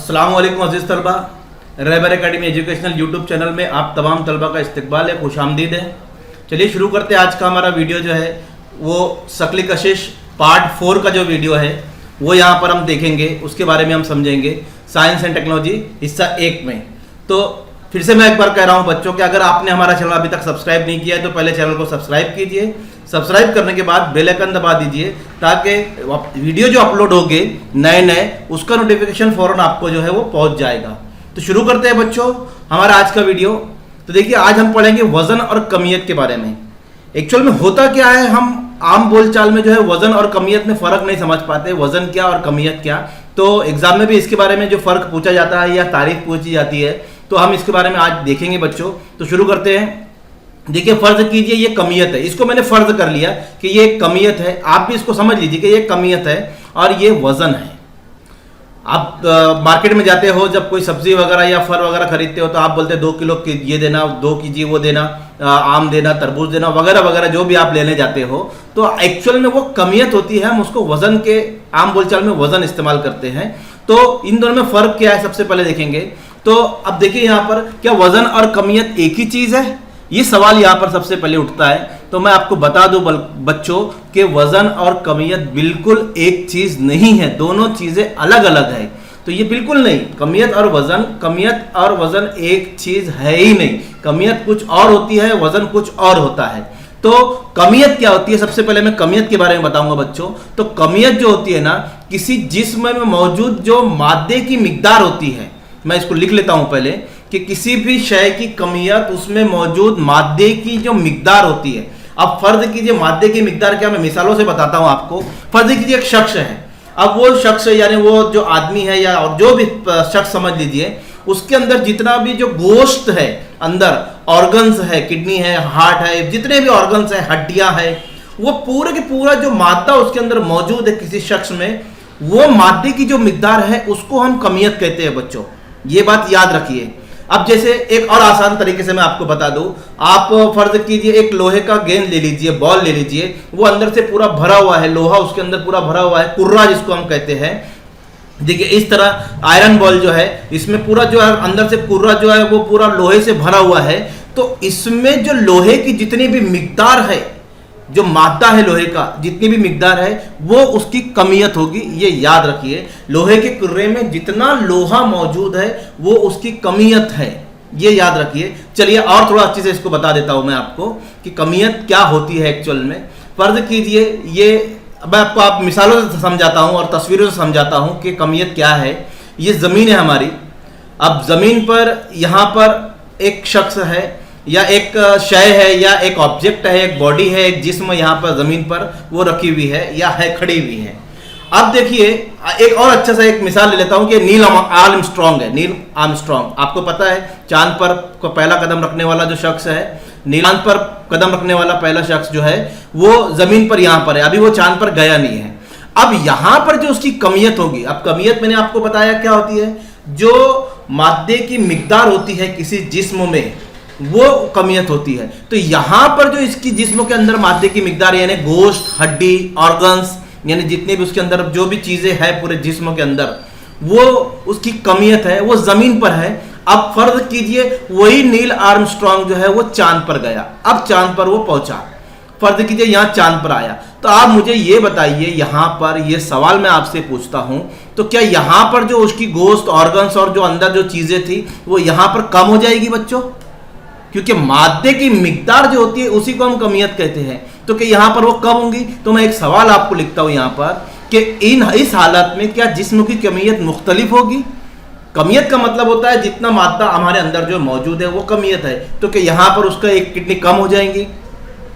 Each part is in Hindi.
अस्सलाम वालेकुम अज़ीज़ तलबा, रहबर एकेडमी एजुकेशनल यूट्यूब चैनल में आप तमाम तलबा का इस्तकबाल है, खुशामदीद है। चलिए शुरू करते हैं। आज का हमारा वीडियो जो है वो शकली कशिश पार्ट 4 का जो वीडियो है वो यहाँ पर हम देखेंगे, उसके बारे में हम समझेंगे साइंस एंड टेक्नोलॉजी हिस्सा 1 में। तो फिर से मैं एक बार कह रहा हूँ बच्चों कि अगर आपने हमारा चैनल अभी तक सब्सक्राइब नहीं किया है तो पहले चैनल को सब्सक्राइब कीजिए। सब्सक्राइब करने के बाद बेल आइकन दबा दीजिए ताकि वीडियो जो अपलोड होंगे नए उसका नोटिफिकेशन फौरन आपको जो है वो पहुंच जाएगा। तो शुरू करते हैं बच्चों हमारा आज का वीडियो। तो देखिए आज हम पढ़ेंगे वजन और कमियत के बारे में। एक्चुअल में होता क्या है, हम आम बोलचाल में जो है वजन और कमियत में फर्क नहीं समझ पाते, वजन क्या और कमियत क्या। तो एग्जाम में भी इसके बारे में जो फर्क पूछा जाता है या तारीफ पूछी जाती है तो हम इसके बारे में आज देखेंगे बच्चों। तो शुरू करते हैं। देखिए फर्ज कीजिए ये कमियत है, इसको मैंने फर्ज कर लिया कि ये कमियत है, आप भी इसको समझ लीजिए कि ये कमियत है और ये वजन है। आप मार्केट में जाते हो, जब कोई सब्जी वगैरह या फल वगैरह खरीदते हो तो आप बोलते हैं 2 किलो ये देना, 2 केजी वो देना, आम देना, तरबूज देना, वगैरह वगैरह जो भी आप लेने जाते हो। तो एक्चुअल में वो कमियत होती है, हम उसको वजन के आम बोलचाल में वजन इस्तेमाल करते हैं। तो इन दोनों में फर्क क्या है सबसे पहले देखेंगे। तो अब देखिए यहाँ पर क्या वजन और कमियत एक ही चीज है, ये सवाल यहाँ पर सबसे पहले उठता है। तो मैं आपको बता दूं बच्चों कि वजन और कमियत बिल्कुल एक चीज नहीं है, दोनों चीजें अलग अलग है। तो ये बिल्कुल नहीं, कमियत और वजन एक चीज है ही नहीं। कमियत कुछ और होती है, वजन कुछ और होता है। तो कमियत क्या होती है, सबसे पहले मैं कमियत के बारे में बताऊंगा बच्चों। तो कमियत जो होती है ना, किसी जिस्म में मौजूद जो मादे की मिकदार होती है, मैं इसको लिख लेता हूं पहले कि किसी भी शय की कमियत उसमें मौजूद मादे की जो मिकदार होती है। अब फर्ज कीजिए मादे की मिकदार क्या, मैं मिसालों से बताता हूं आपको। फर्ज कीजिए एक शख्स है, अब वो शख्स यानी वो जो आदमी है या और जो भी शख्स समझ लीजिए, उसके अंदर जितना भी जो गोश्त है, अंदर ऑर्गन्स है, किडनी है, हार्ट है, जितने भी ऑर्गन्स है, हड्डियां है, वो पूरे के पूरा जो मादा उसके अंदर मौजूद है किसी शख्स में, वो मादे की जो मिकदार है उसको हम कमियत कहते हैं बच्चों। ये बात याद रखिए। अब जैसे एक और आसान तरीके से मैं आपको बता दूं, आप फर्ज कीजिए एक लोहे का गेंद ले लीजिए, बॉल ले लीजिए, वो अंदर से पूरा भरा हुआ है, लोहा उसके अंदर पूरा भरा हुआ है, कुर्रा जिसको हम कहते हैं। देखिए इस तरह आयरन बॉल जो है, इसमें पूरा जो है अंदर से कुर्रा जो है वो पूरा लोहे से भरा हुआ है। तो इसमें जो लोहे की जितनी भी मिकदार है, जो मादा है लोहे का, जितनी भी मिकदार है वो उसकी कमियत होगी। ये याद रखिए, लोहे के कुर्रे में जितना लोहा मौजूद है वो उसकी कमियत है, ये याद रखिए। चलिए और थोड़ा अच्छे से इसको बता देता हूं मैं आपको कि कमियत क्या होती है एक्चुअल में। फर्ज कीजिए ये मैं आपको आप मिसालों से समझाता हूं और तस्वीरों से समझाता हूं कि कमियत क्या है। ये जमीन है हमारी। अब जमीन पर यहां पर एक शख्स है या एक शय है या एक ऑब्जेक्ट है, एक बॉडी है, एक जिस्म यहाँ पर जमीन पर वो रखी हुई है या है खड़ी हुई है। अब देखिए एक और अच्छा सा एक मिसाल ले लेता हूँ कि नील आर्मस्ट्रॉन्ग है। नील आर्मस्ट्रॉन्ग आपको पता है चांद पर पहला कदम रखने वाला जो शख्स है, चांद पर कदम रखने वाला पहला शख्स जो है वो जमीन पर यहाँ पर है, अभी वो चांद पर गया नहीं है। अब यहाँ पर जो उसकी कमियत होगी, अब कमियत मैंने आपको बताया क्या होती है, जो मादे की मिकदार होती है किसी जिस्म में वो कमियत होती है। तो यहां पर जो इसकी जिस्म के अंदर मादे की मिकदार यानी गोश्त, हड्डी, ऑर्गन्स, यानी जितने भी उसके अंदर जो भी चीजें हैं पूरे जिस्म के अंदर, वो उसकी कमियत है, वो जमीन पर है। अब फर्ज कीजिए वही नील आर्मस्ट्रॉन्ग जो है वो चांद पर गया, अब चांद पर वो पहुंचा। फर्ज कीजिए यहां चांद पर आया, तो आप मुझे ये बताइए, यहां पर ये सवाल मैं आपसे पूछता हूं, तो क्या यहां पर जो उसकी गोश्त, ऑर्गन्स और जो अंदर जो चीजें थी वो यहां पर कम हो जाएगी बच्चों? क्योंकि मादे की मिकदार जो होती है उसी को हम कमियत कहते हैं। तो कि यहां पर वो कम होंगी। तो मैं एक सवाल आपको लिखता हूं यहां पर कि इस हालत में क्या जिस्म की कमियत मुख्तलिफ होगी? कमियत का मतलब होता है जितना मादा हमारे अंदर जो मौजूद है वो कमियत है। तो कि यहां पर उसका एक किडनी कम हो जाएंगी,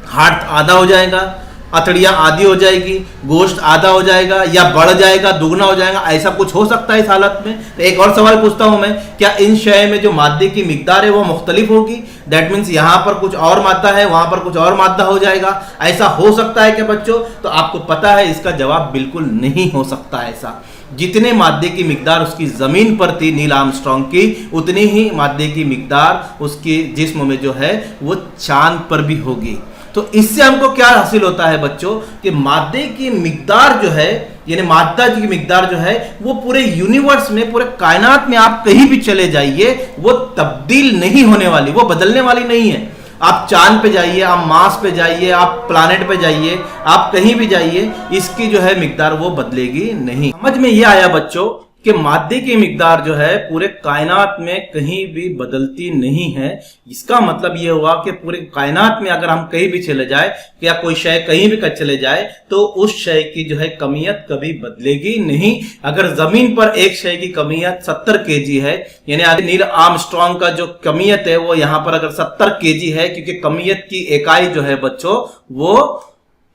हार्ट आधा हो जाएगा, अतड़ियां आधी हो जाएगी, गोश्त आधा हो जाएगा या बढ़ जाएगा, दुगना हो जाएगा, ऐसा कुछ हो सकता है इस हालत में। तो एक और सवाल पूछता हूं मैं, क्या इन शय में जो मादे की मिकदार है वो मुख्तलिफ होगी? दैट मीन्स यहां पर कुछ और मादा है, वहां पर कुछ और मादा हो जाएगा, ऐसा हो सकता है क्या बच्चों? तो आपको पता है इसका जवाब बिल्कुल नहीं हो सकता ऐसा। जितने मादे की मिकदार उसकी जमीन पर थी नील आर्मस्ट्रॉन्ग की, उतनी ही मादे की मिकदार उसके जिस्म में जो है वो चांद पर भी होगी। तो इससे हमको क्या हासिल होता है बच्चों कि मादे की मिकदार जो है यानी मादा की मिकदार जो है वो पूरे यूनिवर्स में, पूरे कायनात में आप कहीं भी चले जाइए वो तब्दील नहीं होने वाली, वो बदलने वाली नहीं है। आप चांद पे जाइए, आप मार्स पे जाइए, आप प्लानेट पे जाइए, आप कहीं भी जाइए, इसकी जो है मिकदार वो बदलेगी नहीं। समझ में ये आया बच्चों कि मादे की मिकदार जो है पूरे कायनात में कहीं भी बदलती नहीं है। इसका मतलब ये हुआ कि पूरे कायनात में अगर हम कहीं भी चले जाए या कोई शय कहीं भी चले जाए तो उस शय की जो है कमियत कभी बदलेगी नहीं। अगर जमीन पर एक शय की कमियत 70 केजी है, यानी नील आर्मस्ट्रांग का जो कमियत है वो यहां पर अगर 70 केजी है, क्योंकि कमियत की इकाई जो है बच्चों वो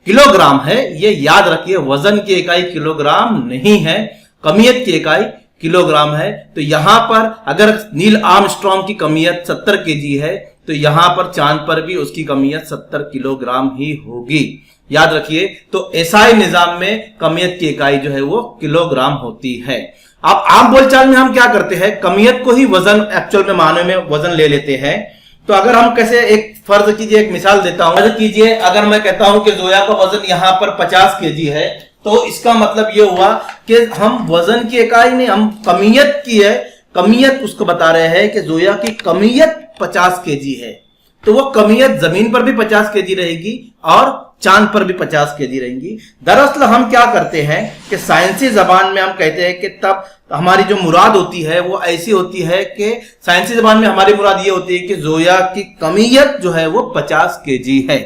किलोग्राम है, ये याद रखिए, वजन की इकाई किलोग्राम नहीं है, कमियत की इकाई किलोग्राम है। तो यहां पर अगर नील आर्मस्ट्रांग की कमियत 70 केजी है तो यहां पर चांद पर भी उसकी कमियत 70 किलोग्राम ही होगी, याद रखिए। तो एसआई निजाम में कमियत की इकाई जो है वो किलोग्राम होती है। अब आम बोलचाल में हम क्या करते हैं, कमियत को ही वजन, एक्चुअल में मानव में वजन ले लेते हैं। तो अगर हम कैसे, एक फर्ज कीजिए, एक मिसाल देता हूं, फर्ज कीजिए अगर मैं कहता हूं कि जोया का वजन यहां पर 50 केजी है, तो इसका मतलब यह हुआ कि हम वजन की इकाई नहीं, हम कमियत की है, कमियत उसको बता रहे हैं कि जोया की कमियत 50 केजी है। तो वो कमियत जमीन पर भी 50 केजी रहेगी और चांद पर भी 50 केजी रहेंगी। दरअसल हम क्या करते हैं कि साइंसी जबान में हम कहते हैं कि तब हमारी जो मुराद होती है वो ऐसी होती है कि साइंसी जबान में हमारी मुराद ये होती है कि जोया की कमियत जो है वो 50 केजी है।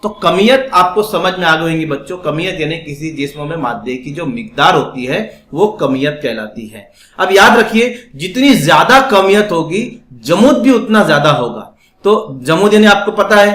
तो कमियत आपको समझ में आ गई होंगी बच्चों, कमियत यानी किसी जिस्म में मादे की जो मिकदार होती है वो कमियत कहलाती है। अब याद रखिए, जितनी ज्यादा कमियत होगी जमूद भी उतना ज्यादा होगा। तो जमूद यानी आपको पता है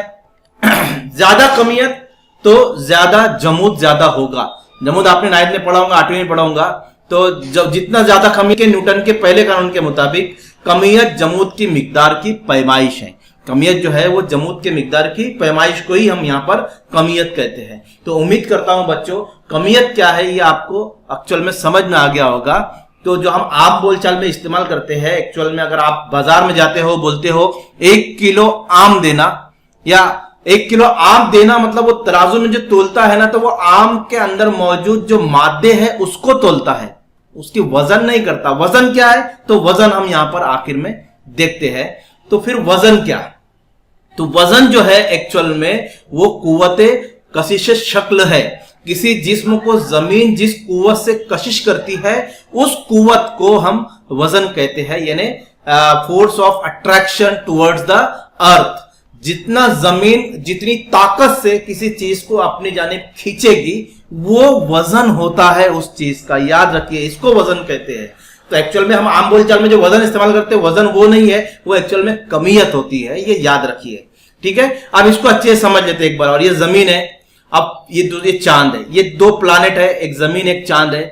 ज्यादा कमियत तो ज्यादा जमूद ज्यादा होगा। जमूद आपने 9th में पढ़ा होगा, 8वीं में पढ़ा होगा। तो जब जितना ज्यादा कमियत के न्यूटन के पहले कानून के मुताबिक कमियत जमूद की मिकदार की पैमाइश है। कमियत जो है वो जमूद के मिकदार की पैमाइश को ही हम यहां पर कमियत कहते हैं। तो उम्मीद करता हूं बच्चों कमियत क्या है ये आपको एक्चुअल में समझ में आ गया होगा। तो जो हम आम बोलचाल में इस्तेमाल करते हैं, एक्चुअल में अगर आप बाजार में जाते हो, बोलते हो 1 किलो आम देना, या 1 किलो आम देना मतलब वो तराजू में जो तोलता है ना, तो वो आम के अंदर मौजूद जो मादे है उसको तोलता है, उसकी वजन नहीं करता। वजन क्या है, तो वजन हम यहां पर आखिर में देखते हैं। तो फिर वजन क्या, तो वजन जो है एक्चुअल में वो कुव्वते कशिश शक्ल है। किसी जिस्म को जमीन जिस कुव्वत से कशिश करती है उस कुव्वत को हम वजन कहते हैं, यानी force of attraction towards the earth. जितना जमीन जितनी ताकत से किसी चीज को अपनी जानिब खींचेगी वो वजन होता है उस चीज का, याद रखिए, इसको वजन कहते हैं। तो एक्चुअल में हम आम बोलचाल में जो वजन इस्तेमाल करते हैं वजन वो नहीं है, वो एक्चुअल में कमियत होती है, ये याद रखिए, ठीक है। अब इसको अच्छे से समझ लेते हैं एक बार। और ये जमीन है, अब ये चांद है, ये 2 प्लानेट है, एक जमीन एक चांद है।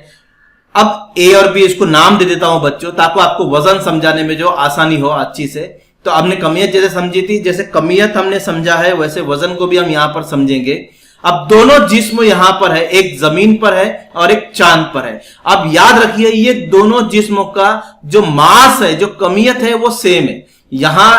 अब ए और बी इसको नाम दे देता हूं बच्चों, ताकि आपको वजन समझाने में जो आसानी हो अच्छी से। तो हमने कमियत जैसे समझी थी, जैसे कमियत हमने समझा है वैसे वजन को भी हम यहां पर समझेंगे। अब दोनों जिस्म यहां पर है, एक जमीन पर है और एक चांद पर है। अब याद रखिए ये दोनों जिस्मों का जो मास है, जो कमियत है वो सेम है। यहां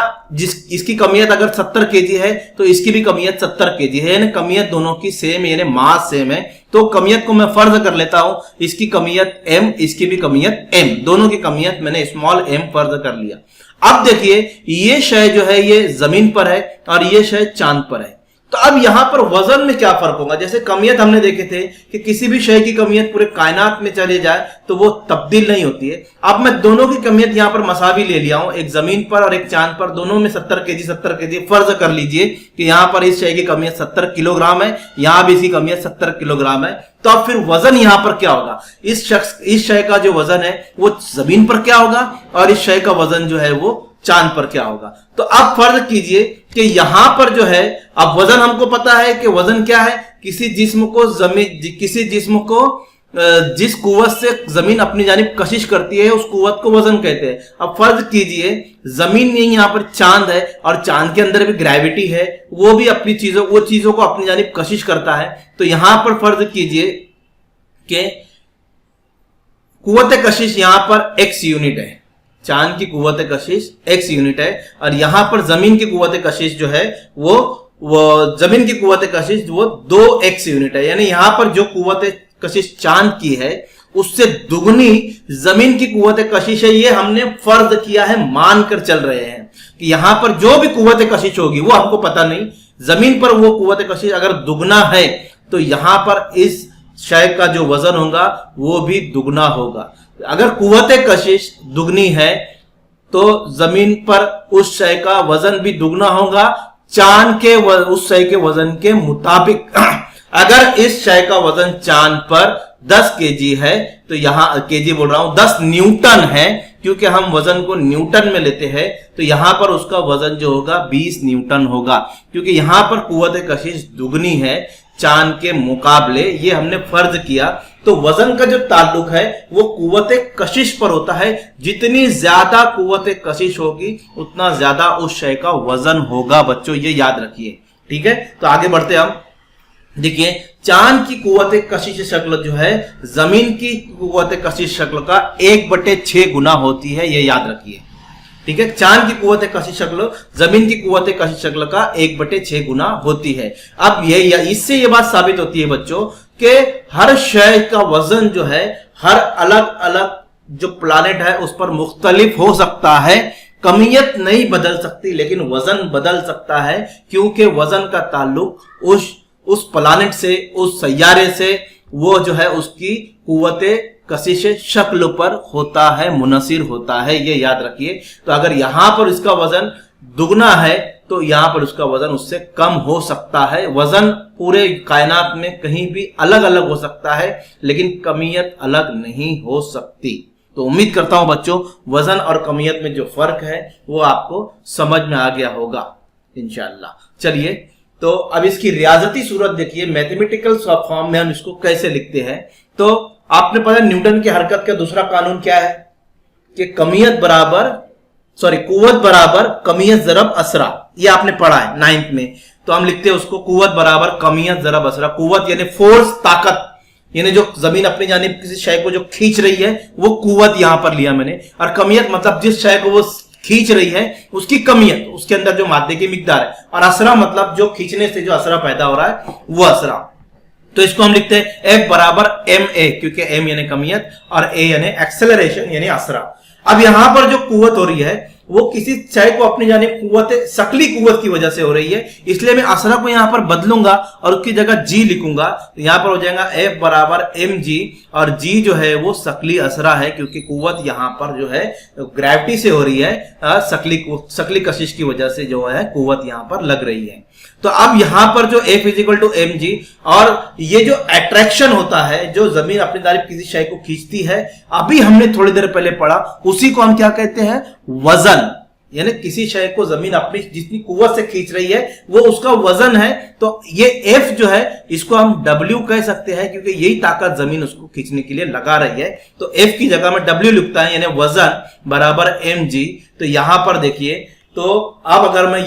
इसकी कमियत अगर 70 केजी है तो इसकी भी कमियत 70 केजी है, यानी कमियत दोनों की सेम है, यानी मास सेम है। तो कमियत को मैं फर्ज कर लेता हूं, इसकी कमियत m, इसकी भी कमियत m, दोनों की कमियत मैंने स्मॉल m फर्ज कर लिया। अब देखिए ये शय जो है ये जमीन पर है और ये शय चांद पर है। तो अब यहां पर वजन में क्या फर्क होगा, जैसे कमियत हमने देखे थे कि किसी भी शय की कमियत पूरे कायनात में चले जाए तो वो तब्दील नहीं होती है। अब मैं दोनों की कमियत यहां पर मसावी ले लिया हूं, एक जमीन पर और एक चांद पर, दोनों में 70 केजी फर्ज कर लीजिए कि यहां पर इस शय की कमियत 70 किलोग्राम है, यहां भी इसकी कमियत 70 किलोग्राम है। तो अब फिर वजन यहां पर क्या होगा, इस शय का जो वजन है वो जमीन पर क्या होगा और इस शय का वजन जो है वो चांद पर क्या होगा। तो अब फर्ज कीजिए कि यहां पर जो है, अब वजन हमको पता है कि वजन क्या है, किसी जिस्म को जिस कुव्वत से जमीन अपनी जानिब कशिश करती है उस कुव्वत को वजन कहते हैं। अब फर्ज कीजिए जमीन नहीं, यहां पर चांद है और चांद के अंदर भी ग्रेविटी है, वो भी अपनी चीजों को अपनी जानिब कशिश करता है। तो यहां पर फर्ज कीजिए कि कुव्वत कशिश यहां पर x यूनिट है, चांद की कुव्वत कशिश x यूनिट है, और यहां पर जमीन की कुव्वत कशिश जो है वो जमीन की कुव्वत कशिश वो 2x यूनिट है। यानी यहां पर जो कुव्वत कशिश चांद की है उससे दुगनी जमीन की कुव्वत कशिश है, ये हमने फर्ज किया है, मानकर चल रहे हैं कि यहां पर जो भी कुव्वत कशिश होगी वो हमको पता नहीं, जमीन पर वो कुव्वत कशिश अगर दुगना है तो यहां पर इस शय का जो वजन होगा वो भी दुगना होगा। अगर कुव्वत कशिश दुगनी है तो जमीन पर उस शय का वजन भी दुगना होगा चांद के उस शय के वजन के मुताबिक। अगर इस शय का वजन चांद पर 10 केजी है तो यहां केजी बोल रहा हूं 10 न्यूटन है, क्योंकि हम वजन को न्यूटन में लेते हैं, तो यहां पर उसका वजन जो होगा 20 न्यूटन होगा, क्योंकि यहां पर कुव्वत कशिश दुगनी है चांद के मुकाबले, ये हमने फर्ज किया। तो वजन का जो ताल्लुक है वो कुव्वत कशिश पर होता है, जितनी ज्यादा कुव्वत कशिश होगी उतना ज्यादा उस शय का वजन होगा बच्चों, ये याद रखिए। ठीक है, तो आगे बढ़ते हम। देखिए चांद की कुव्वत कशिश शक्ल जो है जमीन की कुव्वत कशिश शक्ल का 1/6 गुना होती है, ये याद रखिए। ठीक है, चांद की कुव्वत कशिश शक्ल जमीन की कुव्वत कशिश शक्ल का 1/6 गुना होती है। अब ये इससे ये बात साबित होती है बच्चों कि हर शय का वजन जो है हर अलग अलग जो प्लानेट है उस पर मुख्तलिफ हो सकता है, कमियत नहीं बदल सकती लेकिन वजन बदल सकता है, क्योंकि वजन का ताल्लुक उस प्लानेट से, उस सैयारे से, वो जो है उसकी कुव्वत कशिश शक्ल पर होता है, मुनसिर होता है, ये याद रखिए। तो अगर यहां पर इसका वजन दुगना है तो यहां पर उसका वजन उससे कम हो सकता है। वजन पूरे कायनात में कहीं भी अलग अलग हो सकता है लेकिन कमियत अलग नहीं हो सकती। तो उम्मीद करता हूं बच्चों वजन और कमियत में जो फर्क है वो आपको समझ में आ गया होगा इंशाअल्लाह। चलिए, तो अब इसकी रियाजती सूरत देखिए, मैथमेटिकल फॉर्म में हम इसको कैसे लिखते हैं। तो आपने पढ़ा न्यूटन की हरकत का दूसरा कानून क्या है कि कुव्वत बराबर कमियत ज़रब असरा, ये आपने पढ़ा है 9th में। तो हम लिखते हैं उसको कुव्वत बराबर कमियत ज़रब असरा। कुव्वत यानी फोर्स, ताकत, यानी जो जमीन अपनी जानिब किसी शय को जो खींच रही है वो कुव्वत यहां पर लिया मैंने, और कमियत मतलब जिस शय को वो खींच रही है उसकी कमियत, उसके अंदर जो मादे की मिकदार है, और असरा मतलब जो खींचने से जो असरा पैदा हो रहा है वो असरा। तो इसको हम लिखते हैं F बराबर ma, क्योंकि m यानी कमियत और a यानी एक्सेलरेशन यानी असरा। अब यहां पर जो कुव्वत हो रही है वो किसी शय को अपनी जानिब कुव्वत शकली कुव्वत की वजह से हो रही है, इसलिए मैं असरा को यहां पर बदलूंगा और उसकी जगह जी लिखूंगा। तो यहां पर हो जाएगा F बराबर mg, और जी जो है वो शकली असरा है, क्योंकि कुव्वत यहां पर जो है ग्रेविटी से हो रही है, शकली कशिश की वजह से जो है कुव्वत यहां पर लग रही है। तो अब यहां पर जो F = mg, और ये जो अट्रैक्शन होता है जो जमीन अपनी जानिब किसी शय को खींचती है, अभी हमने थोड़ी देर पहले पढ़ा, उसी को हम क्या कहते हैं, वजन। यानी किसी शय को जमीन अपनी जितनी कुव्वत से खींच रही है वो उसका वजन है। तो ये F जो है इसको हम W कह सकते हैं, क्योंकि यही ताकत जमीन उसको खींचने के लिए लगा रही है। तो F की जगह में W लिखता है, यानी वजन बराबर mg। तो यहां पर देखिए, तो अब अगर मैं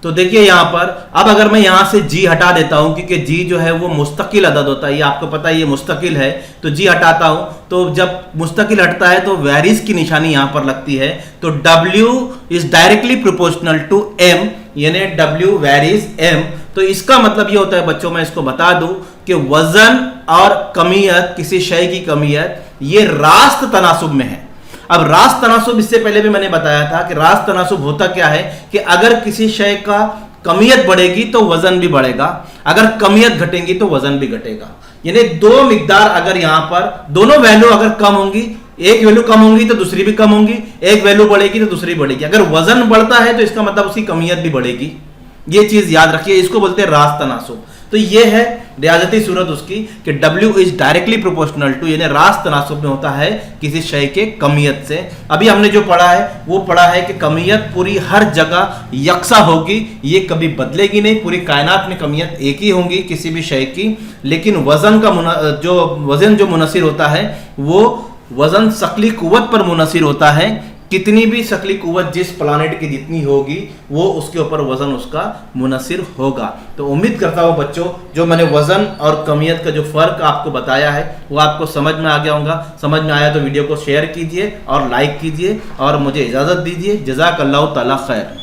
देखिए यहां पर, अब अगर मैं यहां से g हटा देता हूं, क्योंकि g जो है वो मुस्तकिल अदद होता है, ये आपको पता है ये मुस्तकिल है, तो g हटाता हूं, तो जब मुस्तकिल हटता है तो वेरीज की निशानी यहां पर लगती है। तो w is directly proportional to m, यानी w वेरीज m। तो इसका मतलब ये होता है बच्चों, मैं इसको बता दूं कि वजन और कमियत, किसी शय की कमियत, ये रास्त तनासुब में है। अब रास्त तनासुब, इससे पहले भी मैंने बताया था कि रास्त तनासुब होता क्या है कि अगर किसी शय का कमियत बढ़ेगी तो वजन भी बढ़ेगा, अगर कमियत घटेगी तो वजन भी घटेगा। यानी दो मिकदार अगर यहां पर दोनों वैल्यू अगर कम होंगी, एक वैल्यू कम होंगी तो दूसरी भी कम होंगी, एक वैल्यू बढ़ेगी तो दूसरी बढ़ेगी। अगर वजन बढ़ता है तो इसका मतलब उसकी कमियत भी बढ़ेगी। ये चीज याद रखिए, इसको बोलते हैं रास्त तनासुब। तो ये है रियाजती सूरत उसकी कि W is directly proportional to, यानी रास्त तनासुब में होता है किसी शय के कमियत से। अभी हमने जो पढ़ा है वो पढ़ा है कि कमियत पूरी हर जगह यकसा होगी, ये कभी बदलेगी नहीं, पूरी कायनात में कमियत एक ही होंगी किसी भी शय की। लेकिन वजन जो मुनसिर होता है वो वजन शकली कुव्वत पर मुनसिर होता है। कितनी भी शकली कुव्वत जिस प्लानेट की जितनी होगी वो उसके ऊपर वजन उसका मुनसिर होगा। तो उम्मीद करता हूँ बच्चों जो मैंने वजन और कमियत का जो फर्क आपको बताया है वो आपको समझ में आ गया होगा। समझ में आया तो वीडियो को शेयर कीजिए और लाइक कीजिए और मुझे इजाज़त दीजिए। जज़ाकल्लाहु ताला खैर।